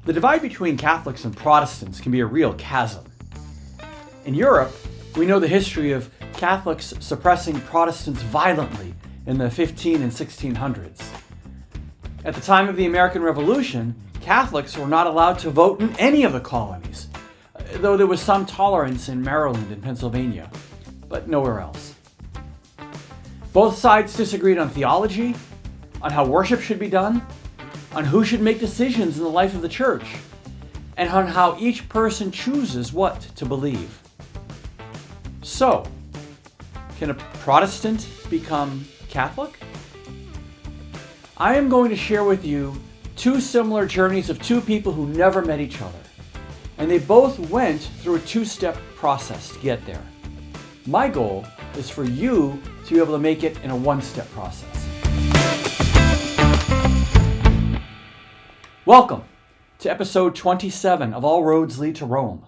The divide between Catholics and Protestants can be a real chasm. In Europe, we know the history of Catholics suppressing Protestants violently in the 15 and 1600s. At the time of the American Revolution, Catholics were not allowed to vote in any of the colonies, though there was some tolerance in Maryland and Pennsylvania, but nowhere else. Both sides disagreed on theology, on how worship should be done, on who should make decisions in the life of the church, and on how each person chooses what to believe. So, can a Protestant become Catholic? I am going to share with you two similar journeys of two people who never met each other, and they both went through a two-step process to get there. My goal is for you to be able to make it in a one-step process. Welcome to episode 27 of All Roads Lead to Rome,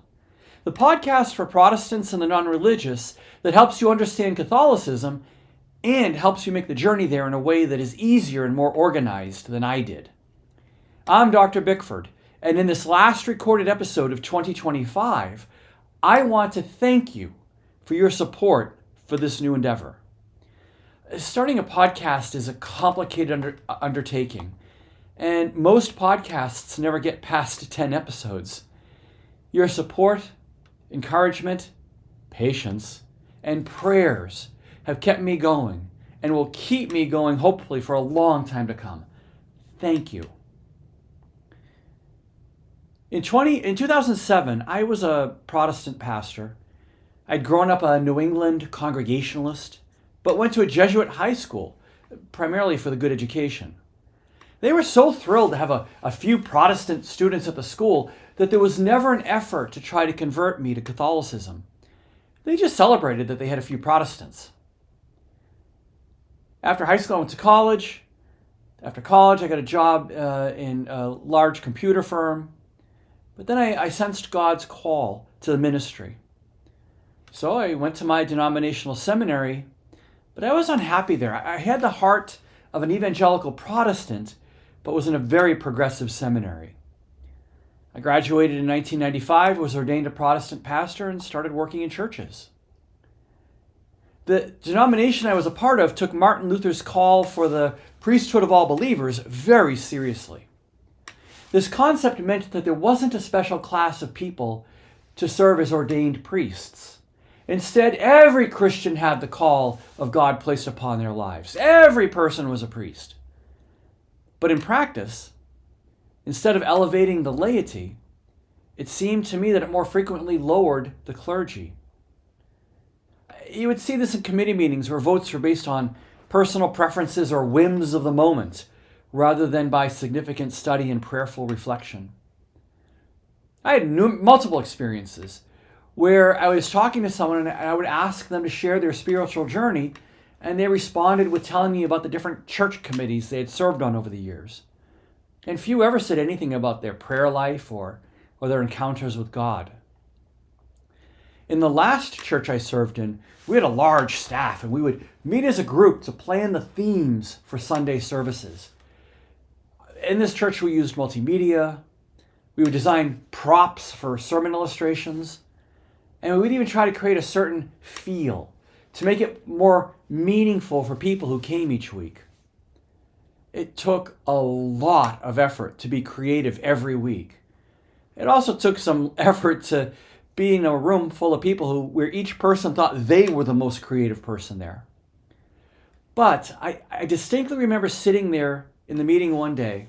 the podcast for Protestants and the non-religious that helps you understand Catholicism and helps you make the journey there in a way that is easier and more organized than I did. I'm Dr. Bickford, and in this last recorded episode of 2025, I want to thank you for your support for this new endeavor. Starting a podcast is a complicated undertaking, and most podcasts never get past 10 episodes. Your support, encouragement, patience, and prayers have kept me going and will keep me going hopefully for a long time to come. Thank you. In 2007, I was a Protestant pastor. I'd grown up a New England Congregationalist, but went to a Jesuit high school, primarily for the good education. They were so thrilled to have a few Protestant students at the school that there was never an effort to try to convert me to Catholicism. They just celebrated that they had a few Protestants. After high school, I went to college. After college, I got a job in a large computer firm. But then I sensed God's call to the ministry. So I went to my denominational seminary, but I was unhappy there. I had the heart of an evangelical Protestant, but was in a very progressive seminary. I graduated in 1995, was ordained a Protestant pastor, and started working in churches. The denomination I was a part of took Martin Luther's call for the priesthood of all believers very seriously. This concept meant that there wasn't a special class of people to serve as ordained priests. Instead, every Christian had the call of God placed upon their lives. Every person was a priest. But in practice, instead of elevating the laity, it seemed to me that it more frequently lowered the clergy. You would see this in committee meetings where votes were based on personal preferences or whims of the moment, rather than by significant study and prayerful reflection. I had multiple experiences where I was talking to someone and I would ask them to share their spiritual journey, and they responded with telling me about the different church committees they had served on over the years. And few ever said anything about their prayer life or their encounters with God. In the last church I served in, we had a large staff, and we would meet as a group to plan the themes for Sunday services. In this church, we used multimedia. We would design props for sermon illustrations. And we would even try to create a certain feel to make it more meaningful for people who came each week. It took a lot of effort to be creative every week. It also took some effort to be in a room full of people where each person thought they were the most creative person there. But I distinctly remember sitting there in the meeting one day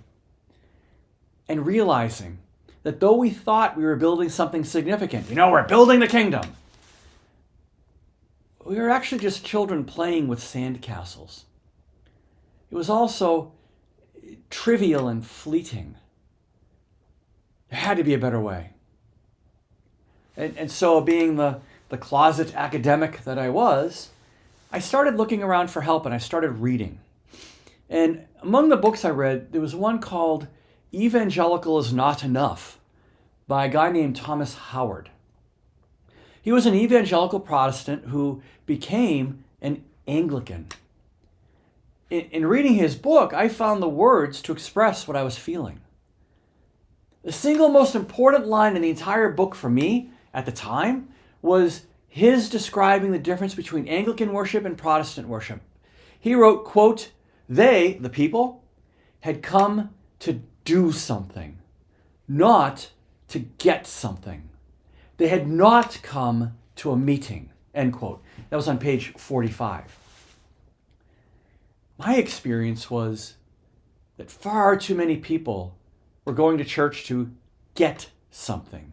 and realizing that though we thought we were building something significant, we're building the kingdom, we were actually just children playing with sandcastles. It was also trivial and fleeting. There had to be a better way. And so being the closet academic that I was, I started looking around for help and I started reading. And among the books I read, there was one called Evangelical is Not Enough by a guy named Thomas Howard. He was an evangelical Protestant who became an Anglican. In reading his book, I found the words to express what I was feeling. The single most important line in the entire book for me at the time was his describing the difference between Anglican worship and Protestant worship. He wrote, quote, "They, the people, had come to do something, not to get something. They had not come to a meeting," end quote. That was on page 45. My experience was that far too many people were going to church to get something,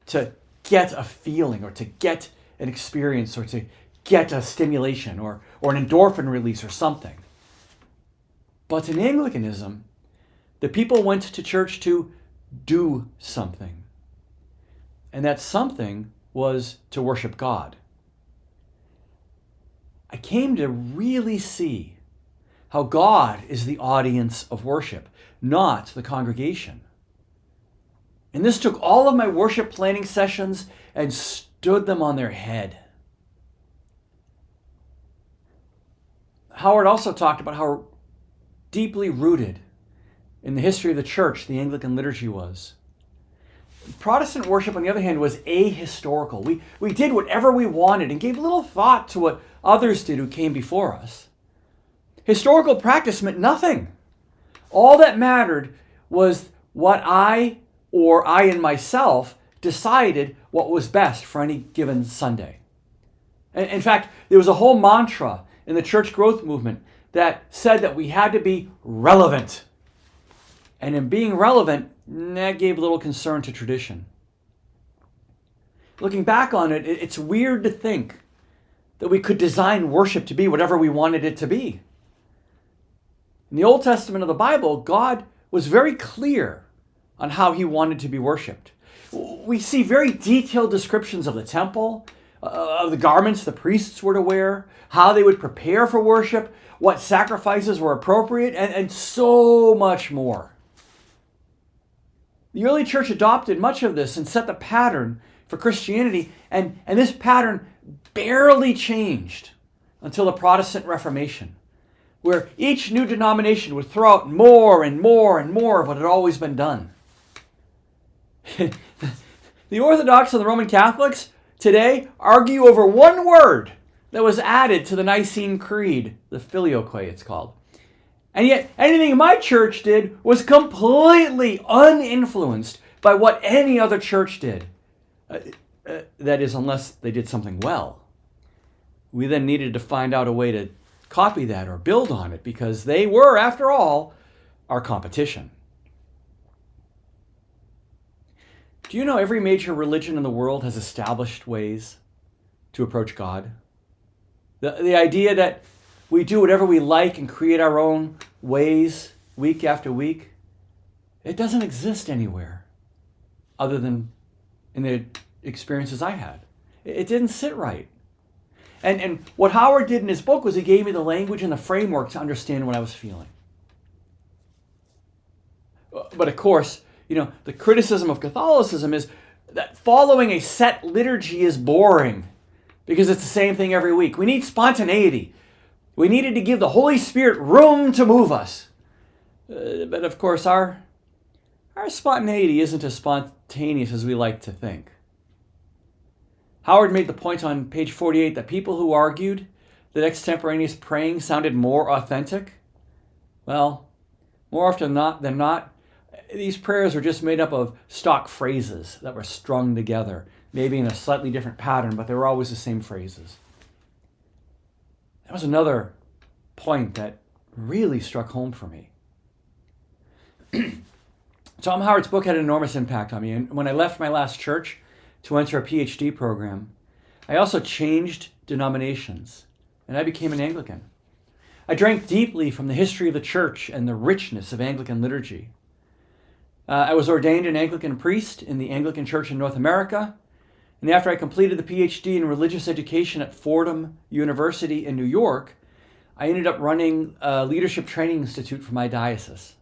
to get a feeling or to get an experience or to get a stimulation or an endorphin release or something. But in Anglicanism, the people went to church to do something. And that something was to worship God. I came to really see how God is the audience of worship, not the congregation. And this took all of my worship planning sessions and stood them on their head. Howard also talked about how deeply rooted in the history of the church the Anglican liturgy was. Protestant worship, on the other hand, was ahistorical. We did whatever we wanted and gave little thought to what others did who came before us. Historical practice meant nothing. All that mattered was what I and myself decided what was best for any given Sunday. In fact, there was a whole mantra in the church growth movement that said that we had to be relevant. And in being relevant, that gave little concern to tradition. Looking back on it, it's weird to think that we could design worship to be whatever we wanted it to be. In the Old Testament of the Bible, God was very clear on how he wanted to be worshipped. We see very detailed descriptions of the temple, of the garments the priests were to wear, how they would prepare for worship, what sacrifices were appropriate, and so much more. The early church adopted much of this and set the pattern for Christianity, and this pattern barely changed until the Protestant Reformation, where each new denomination would throw out more and more and more of what had always been done. The Orthodox and the Roman Catholics today argue over one word that was added to the Nicene Creed, the Filioque it's called. And yet anything my church did was completely uninfluenced by what any other church did. That is, unless they did something well. We then needed to find out a way to copy that or build on it because they were, after all, our competition. Do you know every major religion in the world has established ways to approach God? The idea that we do whatever we like and create our own ways week after week, it doesn't exist anywhere other than in the experiences I had. It didn't sit right. And what Howard did in his book was he gave me the language and the framework to understand what I was feeling. But of course, the criticism of Catholicism is that following a set liturgy is boring because it's the same thing every week. We need spontaneity. We needed to give the Holy Spirit room to move us. But of course, our spontaneity isn't as spontaneous as we like to think. Howard made the point on page 48 that people who argued that extemporaneous praying sounded more authentic, well, more often than not, these prayers were just made up of stock phrases that were strung together, maybe in a slightly different pattern, but they were always the same phrases. That was point that really struck home for me. Tom Howard's book had an enormous impact on me, and when I left my last church to enter a PhD program, I also changed denominations, and I became an Anglican. I drank deeply from the history of the church and the richness of Anglican liturgy. I was ordained an Anglican priest in the Anglican Church in North America, and after I completed the PhD in religious education at Fordham University in New York, I ended up running a leadership training institute for my diocese.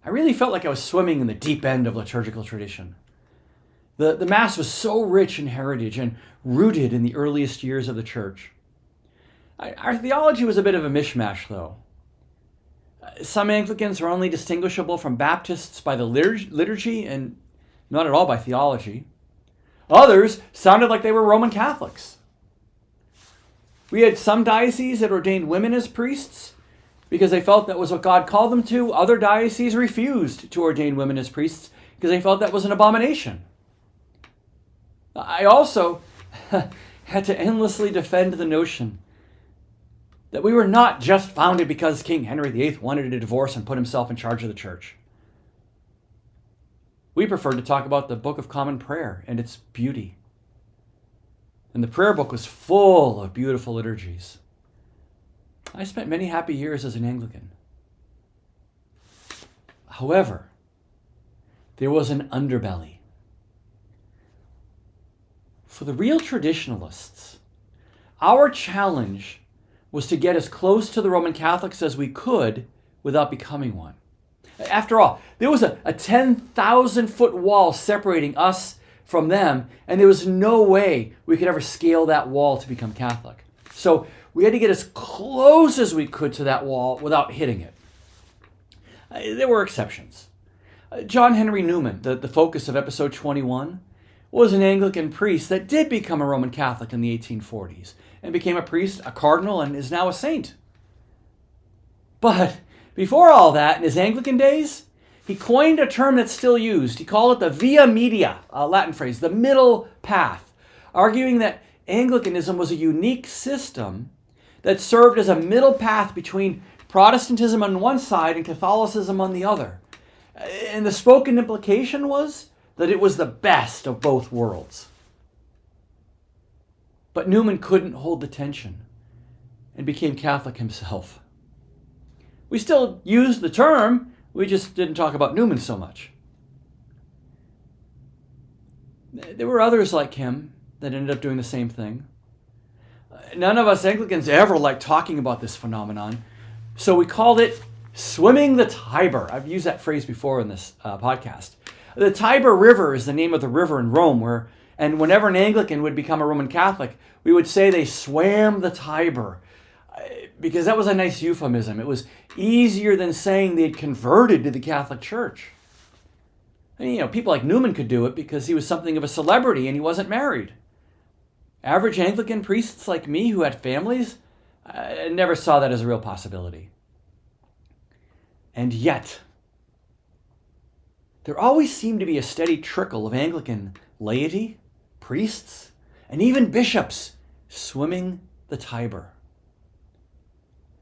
I really felt like I was swimming in the deep end of liturgical tradition. The Mass was so rich in heritage and rooted in the earliest years of the church. Our theology was a bit of a mishmash, though. Some Anglicans are only distinguishable from Baptists by the liturgy and not at all by theology. Others sounded like they were Roman Catholics. We had some dioceses that ordained women as priests because they felt that was what God called them to. Other dioceses refused to ordain women as priests because they felt that was an abomination. I also had to endlessly defend the notion that we were not just founded because King Henry VIII wanted a divorce and put himself in charge of the church. We preferred to talk about the Book of Common Prayer and its beauty. And the prayer book was full of beautiful liturgies. I spent many happy years as an Anglican. However, there was an underbelly. For the real traditionalists, our challenge was to get as close to the Roman Catholics as we could without becoming one. After all, there was a 10,000-foot wall separating us from them, and there was no way we could ever scale that wall to become Catholic. So we had to get as close as we could to that wall without hitting it. There were exceptions. John Henry Newman, the focus of episode 21, was an Anglican priest that did become a Roman Catholic in the 1840s and became a priest, a cardinal, and is now a saint. But before all that, in his Anglican days, he coined a term that's still used. He called it the via media, a Latin phrase, the middle path, arguing that Anglicanism was a unique system that served as a middle path between Protestantism on one side and Catholicism on the other. And the spoken implication was that it was the best of both worlds. But Newman couldn't hold the tension and became Catholic himself. We still used the term, we just didn't talk about Newman so much. There were others like him that ended up doing the same thing. None of us Anglicans ever liked talking about this phenomenon, so we called it swimming the Tiber. I've used that phrase before in this podcast. The Tiber River is the name of the river in Rome, and whenever an Anglican would become a Roman Catholic, we would say they swam the Tiber, because that was a nice euphemism. It was easier than saying they'd converted to the Catholic Church. And, people like Newman could do it because he was something of a celebrity and he wasn't married. Average Anglican priests like me who had families, never saw that as a real possibility. And yet, there always seemed to be a steady trickle of Anglican laity, priests, and even bishops swimming the Tiber.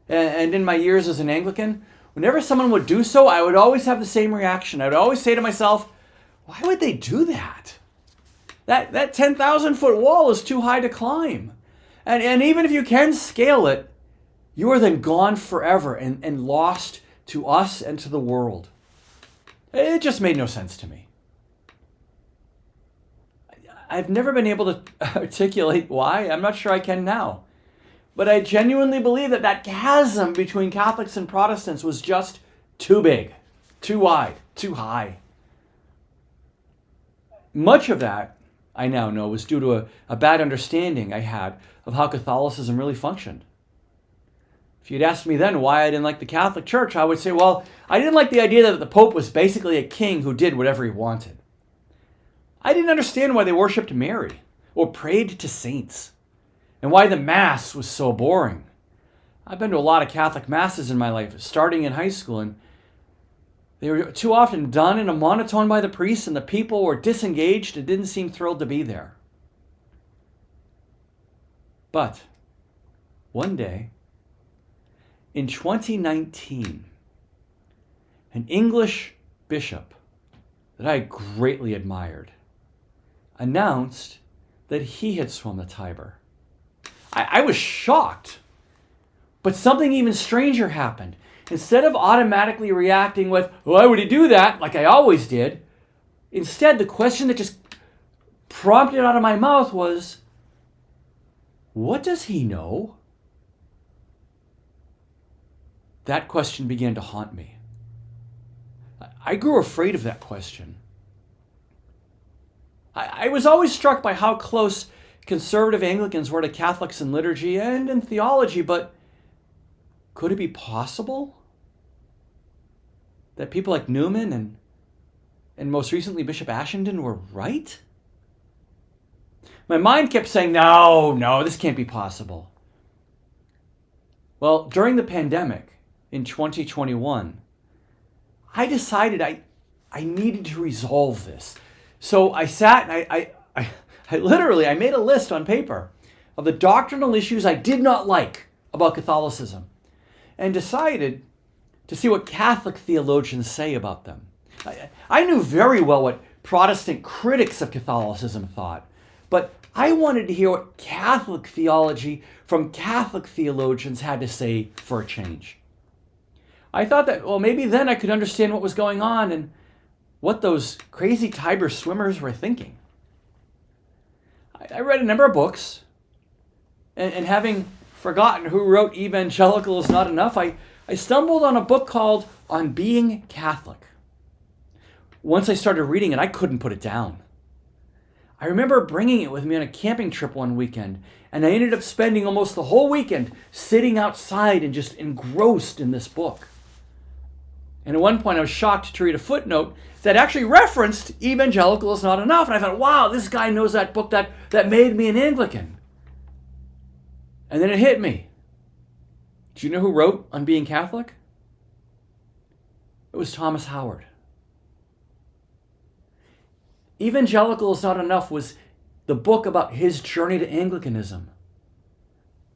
And in my years as an Anglican, whenever someone would do so, I would always have the same reaction. I would always say to myself, why would they do that? That 10,000-foot wall is too high to climb. And even if you can scale it, you are then gone forever and lost to us and to the world. It just made no sense to me. I've never been able to articulate why. I'm not sure I can now. But I genuinely believe that chasm between Catholics and Protestants was just too big, too wide, too high. Much of that, I now know, was due to a bad understanding I had of how Catholicism really functioned. If you'd asked me then why I didn't like the Catholic Church, I would say, well, I didn't like the idea that the Pope was basically a king who did whatever he wanted. I didn't understand why they worshipped Mary or prayed to saints, and why the Mass was so boring. I've been to a lot of Catholic Masses in my life, starting in high school, and they were too often done in a monotone by the priest, and the people were disengaged and didn't seem thrilled to be there. But one day, in 2019, an English bishop that I greatly admired announced that he had swum the Tiber. I was shocked, but something even stranger happened. Instead of automatically reacting with, why would he do that, like I always did, instead the question that just prompted out of my mouth was, what does he know? That question began to haunt me. I grew afraid of that question. I was always struck by how close conservative Anglicans were to Catholics in liturgy and in theology, but could it be possible that people like Newman and most recently Bishop Ashenden were right? My mind kept saying, no, this can't be possible. Well, during the pandemic in 2021, I decided I needed to resolve this. So I sat and I made a list on paper of the doctrinal issues I did not like about Catholicism and decided to see what Catholic theologians say about them. I knew very well what Protestant critics of Catholicism thought, but I wanted to hear what Catholic theology from Catholic theologians had to say for a change. I thought that, well, maybe then I could understand what was going on and what those crazy Tiber swimmers were thinking. I read a number of books, and having forgotten who wrote Evangelical is Not Enough, I stumbled on a book called On Being Catholic. Once I started reading it, I couldn't put it down. I remember bringing it with me on a camping trip one weekend, and I ended up spending almost the whole weekend sitting outside and just engrossed in this book. And at one point I was shocked to read a footnote that actually referenced Evangelical is Not Enough. And I thought, wow, this guy knows that book that made me an Anglican. And then it hit me. Do you know who wrote On Being Catholic? It was Thomas Howard. Evangelical is Not Enough was the book about his journey to Anglicanism.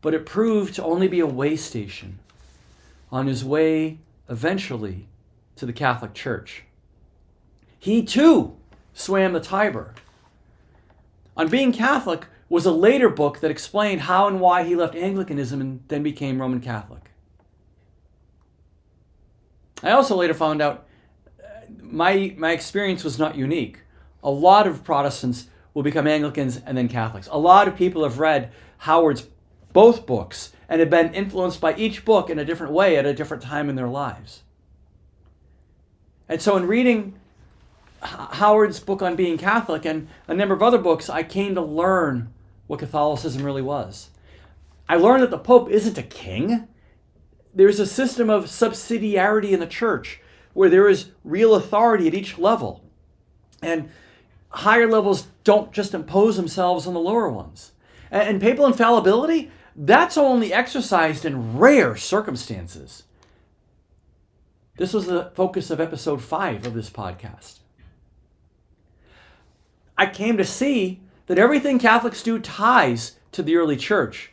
But it proved to only be a way station on his way eventually to the Catholic Church. He too swam the Tiber. On Being Catholic was a later book that explained how and why he left Anglicanism and then became Roman Catholic. I also later found out my experience was not unique. A lot of Protestants will become Anglicans and then Catholics. A lot of people have read Howard's both books and have been influenced by each book in a different way at a different time in their lives. And so in reading Howard's book On Being Catholic and a number of other books, I came to learn what Catholicism really was. I learned that the Pope isn't a king. There's a system of subsidiarity in the church where there is real authority at each level. And higher levels don't just impose themselves on the lower ones. And papal infallibility, that's only exercised in rare circumstances. This was the focus of episode 5 of this podcast. I came to see that everything Catholics do ties to the early church.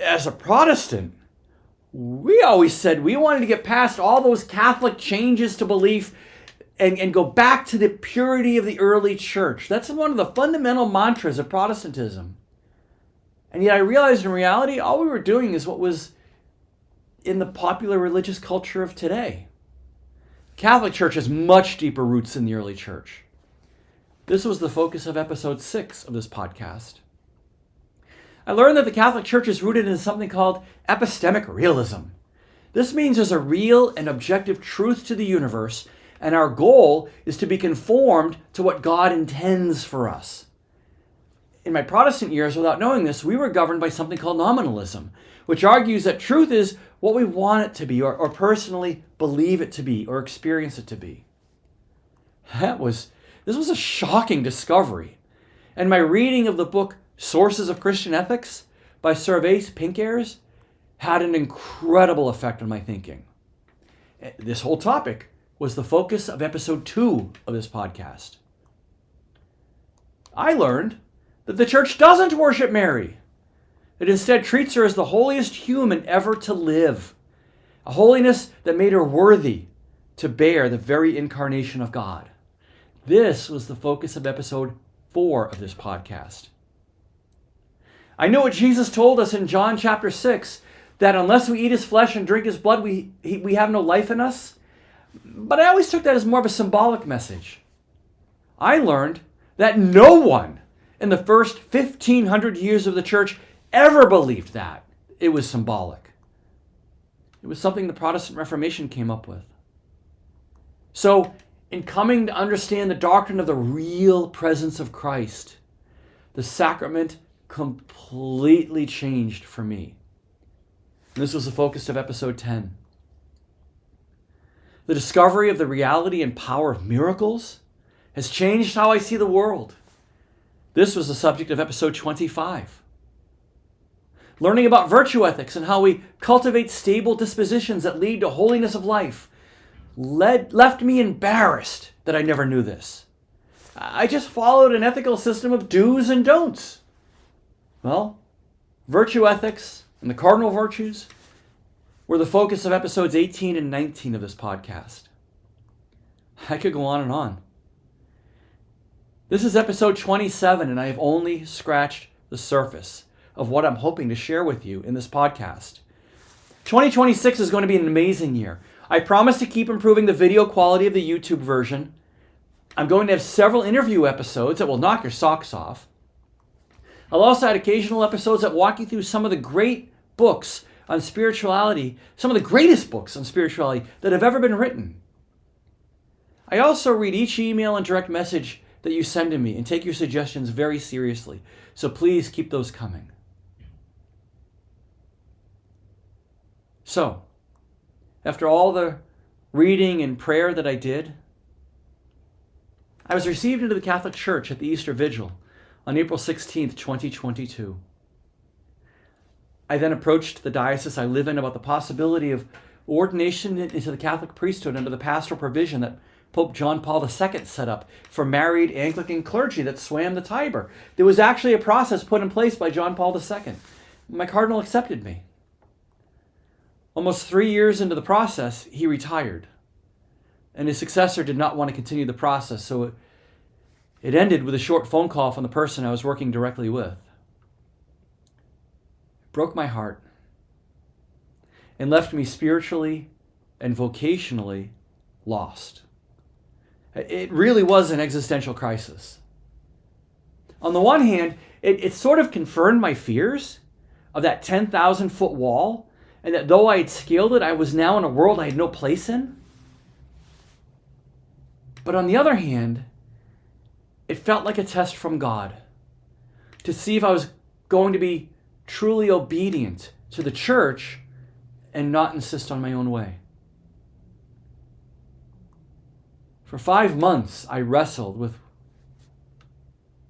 As a Protestant, we always said we wanted to get past all those Catholic changes to belief and go back to the purity of the early church. That's one of the fundamental mantras of Protestantism. And yet I realized in reality, all we were doing is what was in the popular religious culture of today. The Catholic Church has much deeper roots in the early church. This was the focus of episode 6 of this podcast. I learned that the Catholic Church is rooted in something called epistemic realism. This means there's a real and objective truth to the universe, and our goal is to be conformed to what God intends for us. In my Protestant years, without knowing this, we were governed by something called nominalism, which argues that truth is what we want it to be, or personally believe it to be, or experience it to be. This was a shocking discovery. And my reading of the book Sources of Christian Ethics by Servais Pinckaers had an incredible effect on my thinking. This whole topic was the focus of episode 2 of this podcast. I learned that the church doesn't worship Mary. It instead treats her as the holiest human ever to live, a holiness that made her worthy to bear the very incarnation of God. This was the focus of episode 4 of this podcast. I know what Jesus told us in John chapter 6, that unless we eat his flesh and drink his blood, we have no life in us. But I always took that as more of a symbolic message. I learned that no one in the first 1,500 years of the church ever believed that. It was symbolic. It was something the Protestant Reformation came up with. So, in coming to understand the doctrine of the real presence of Christ, the sacrament completely changed for me. And this was the focus of episode 10. The discovery of the reality and power of miracles has changed how I see the world. This was the subject of episode 25. Learning about virtue ethics and how we cultivate stable dispositions that lead to holiness of life left me embarrassed that I never knew this. I just followed an ethical system of do's and don'ts. Well, virtue ethics and the cardinal virtues were the focus of episodes 18 and 19 of this podcast. I could go on and on. This is episode 27, and I have only scratched the surface of what I'm hoping to share with you in this podcast. 2026 is going to be an amazing year. I promise to keep improving the video quality of the YouTube version. I'm going to have several interview episodes that will knock your socks off. I'll also add occasional episodes that walk you through some of the great books on spirituality, some of the greatest books on spirituality that have ever been written. I also read each email and direct message that you send to me and take your suggestions very seriously. So please keep those coming. So, after all the reading and prayer that I did, I was received into the Catholic Church at the Easter Vigil on April 16th, 2022. I then approached the diocese I live in about the possibility of ordination into the Catholic priesthood under the pastoral provision that Pope John Paul II set up for married Anglican clergy that swam the Tiber. There was actually a process put in place by John Paul II. My cardinal accepted me. Almost 3 years into the process, he retired. And his successor did not want to continue the process, so it ended with a short phone call from the person I was working directly with. It broke my heart and left me spiritually and vocationally lost. It really was an existential crisis. On the one hand, it sort of confirmed my fears of that 10,000-foot wall, and that though I had scaled it, I was now in a world I had no place in. But on the other hand, it felt like a test from God to see if I was going to be truly obedient to the church and not insist on my own way. For 5 months, I wrestled with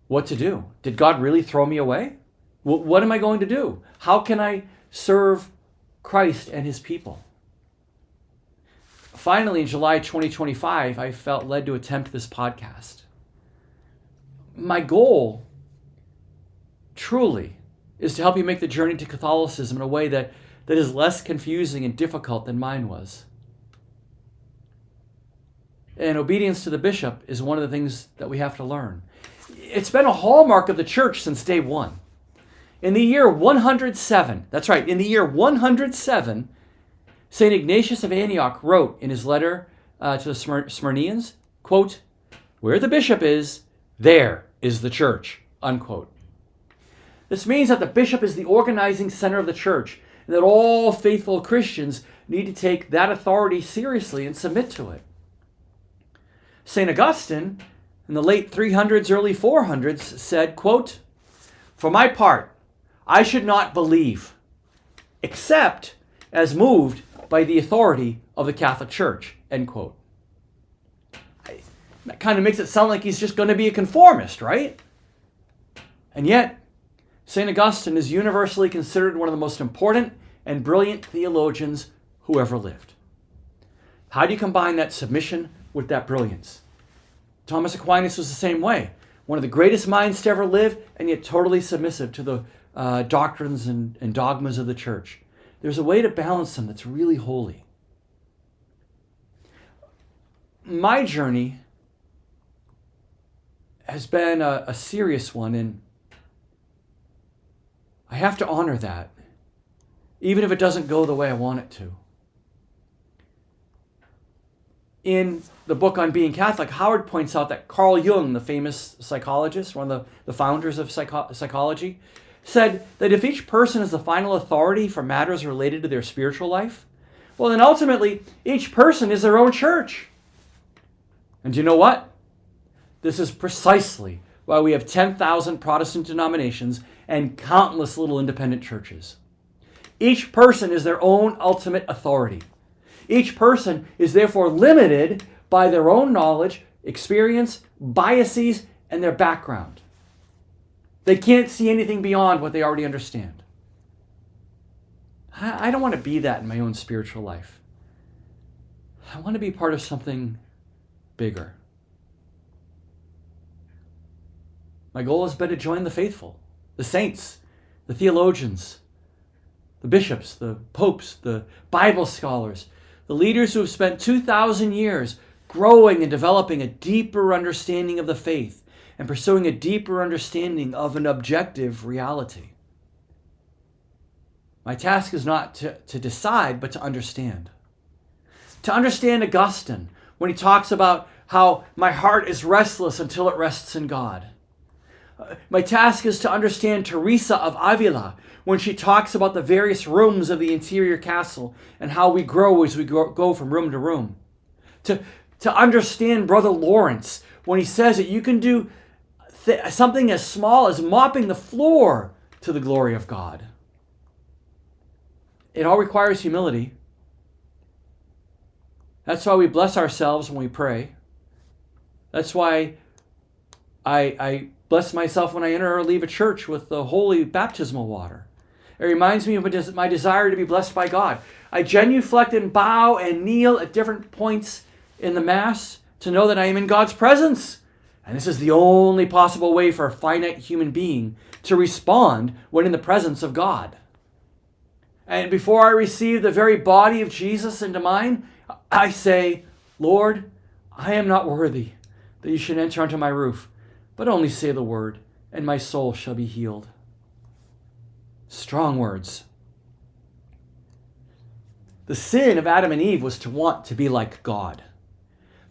what to do. Did God really throw me away? What am I going to do? How can I serve Christ and his people? Finally, in July 2025, I felt led to attempt this podcast. My goal, truly, is to help you make the journey to Catholicism in a way that is less confusing and difficult than mine was. And obedience to the bishop is one of the things that we have to learn. It's been a hallmark of the church since day one. In the year 107, that's right, in the year 107, St. Ignatius of Antioch wrote in his letter to the Smyrnians, quote, "Where the bishop is, there is the church," unquote. This means that the bishop is the organizing center of the church, and that all faithful Christians need to take that authority seriously and submit to it. St. Augustine, in the late 300s, early 400s, said, quote, "For my part, I should not believe, except as moved by the authority of the Catholic Church," end quote. That kind of makes it sound like he's just going to be a conformist, right? And yet, St. Augustine is universally considered one of the most important and brilliant theologians who ever lived. How do you combine that submission with that brilliance? Thomas Aquinas was the same way. One of the greatest minds to ever live, and yet totally submissive to the doctrines and dogmas of the church. There's a way to balance them that's really holy. My journey has been a serious one, and I have to honor that, even if it doesn't go the way I want it to. In the book on Being Catholic, Howard points out that Carl Jung, the famous psychologist, one of the founders of psychology, said that if each person is the final authority for matters related to their spiritual life, well, then ultimately, each person is their own church. And you know what? This is precisely why we have 10,000 Protestant denominations and countless little independent churches. Each person is their own ultimate authority. Each person is therefore limited by their own knowledge, experience, biases, and their background. They can't see anything beyond what they already understand. I don't want to be that in my own spiritual life. I want to be part of something bigger. My goal has been to join the faithful, the saints, the theologians, the bishops, the popes, the Bible scholars, the leaders who have spent 2,000 years growing and developing a deeper understanding of the faith and pursuing a deeper understanding of an objective reality. My task is not to decide, but to understand. To understand Augustine when he talks about how my heart is restless until it rests in God. My task is to understand Teresa of Avila when she talks about the various rooms of the interior castle and how we grow as we go from room to room. To understand Brother Lawrence when he says that you can do something as small as mopping the floor to the glory of God. It all requires humility. That's why we bless ourselves when we pray. That's why I bless myself when I enter or leave a church with the holy baptismal water. It reminds me of my desire to be blessed by God. I genuflect and bow and kneel at different points in the Mass to know that I am in God's presence. And this is the only possible way for a finite human being to respond when in the presence of God. And before I receive the very body of Jesus into mine, I say, Lord, I am not worthy that you should enter under my roof, but only say the word, and my soul shall be healed. Strong words. The sin of Adam and Eve was to want to be like God.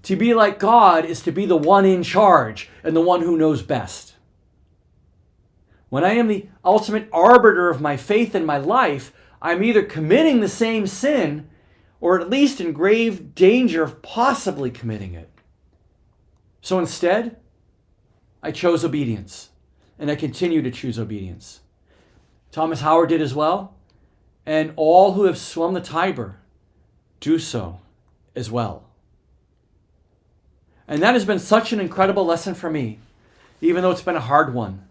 To be like God is to be the one in charge and the one who knows best. When I am the ultimate arbiter of my faith and my life, I'm either committing the same sin or at least in grave danger of possibly committing it. So instead, I chose obedience, and I continue to choose obedience. Thomas Howard did as well, and all who have swum the Tiber do so as well. And that has been such an incredible lesson for me, even though it's been a hard one.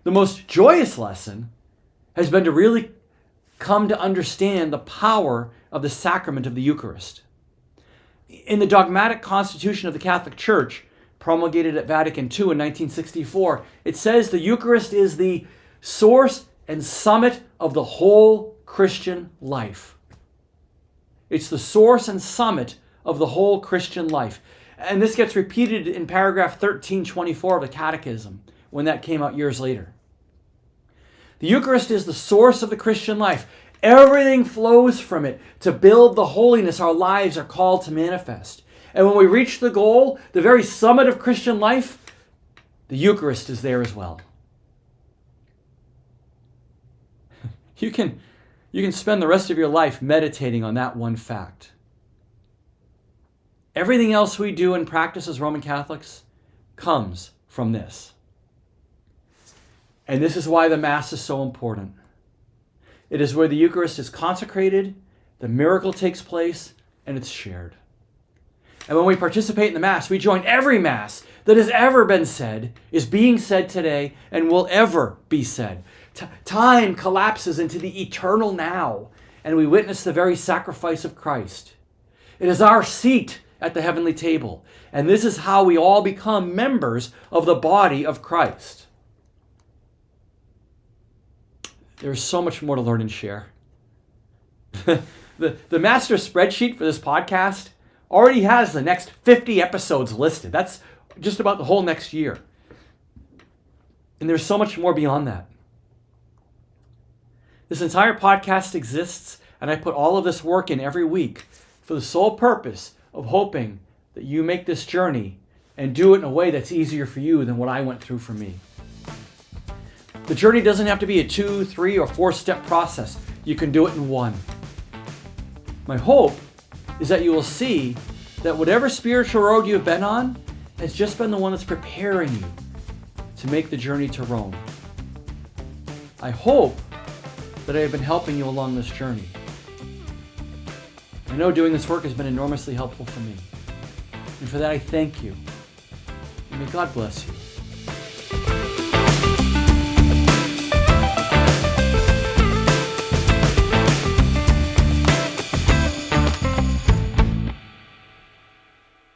The most joyous lesson has been to really come to understand the power of the sacrament of the Eucharist. In the dogmatic constitution of the Catholic Church, promulgated at Vatican II in 1964, it says the Eucharist is the source and summit of the whole Christian life. It's the source and summit of the whole Christian life. And this gets repeated in paragraph 1324 of the Catechism, when that came out years later. The Eucharist is the source of the Christian life. Everything flows from it to build the holiness our lives are called to manifest. And when we reach the goal, the very summit of Christian life, the Eucharist is there as well. You can spend the rest of your life meditating on that one fact. Everything else we do and practice as Roman Catholics comes from this. And this is why the Mass is so important. It is where the Eucharist is consecrated, the miracle takes place, and it's shared. And when we participate in the Mass, we join every Mass that has ever been said, is being said today, and will ever be said. Time collapses into the eternal now, and we witness the very sacrifice of Christ. It is our seat at the heavenly table, and this is how we all become members of the body of Christ. There's so much more to learn and share. The master spreadsheet for this podcast already has the next 50 episodes listed. That's just about the whole next year. And there's so much more beyond that. This entire podcast exists, and I put all of this work in every week for the sole purpose of hoping that you make this journey and do it in a way that's easier for you than what I went through for me. The journey doesn't have to be a 2, 3, or 4-step process. You can do it in one. My hope is that you will see that whatever spiritual road you have been on has just been the one that's preparing you to make the journey to Rome. I hope that I have been helping you along this journey. I know doing this work has been enormously helpful for me. And for that I thank you. And may God bless you.